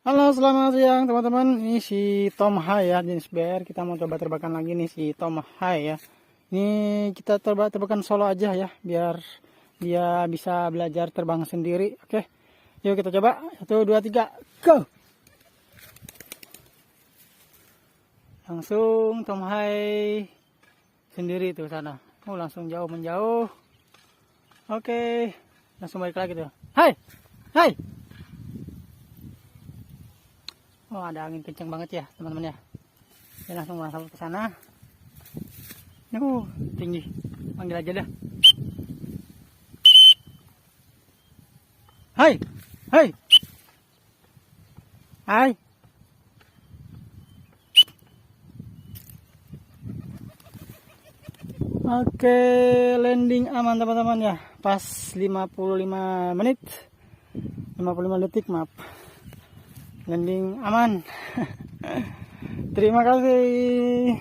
Halo, selamat siang teman-teman. Ini si Tom Hai ya, jenis bear. Kita mau coba terbangkan lagi nih si Tom Hai ya. Ini kita terbangkan solo aja ya, biar dia bisa belajar terbang sendiri. Oke, yuk kita coba. 1, 2, 3, go! Langsung Tom Hai sendiri tuh sana. Oh, langsung jauh menjauh. Oke, langsung balik lagi tuh. Hai, hai. Oh, ada angin kencang banget ya teman-teman ya. Dia langsung ke sana. Tinggi. Panggil aja dah. Hai, hai, hai. Oke, landing aman teman-teman ya. Pas 55 menit. 55 detik, maaf. Landing aman. Terima kasih.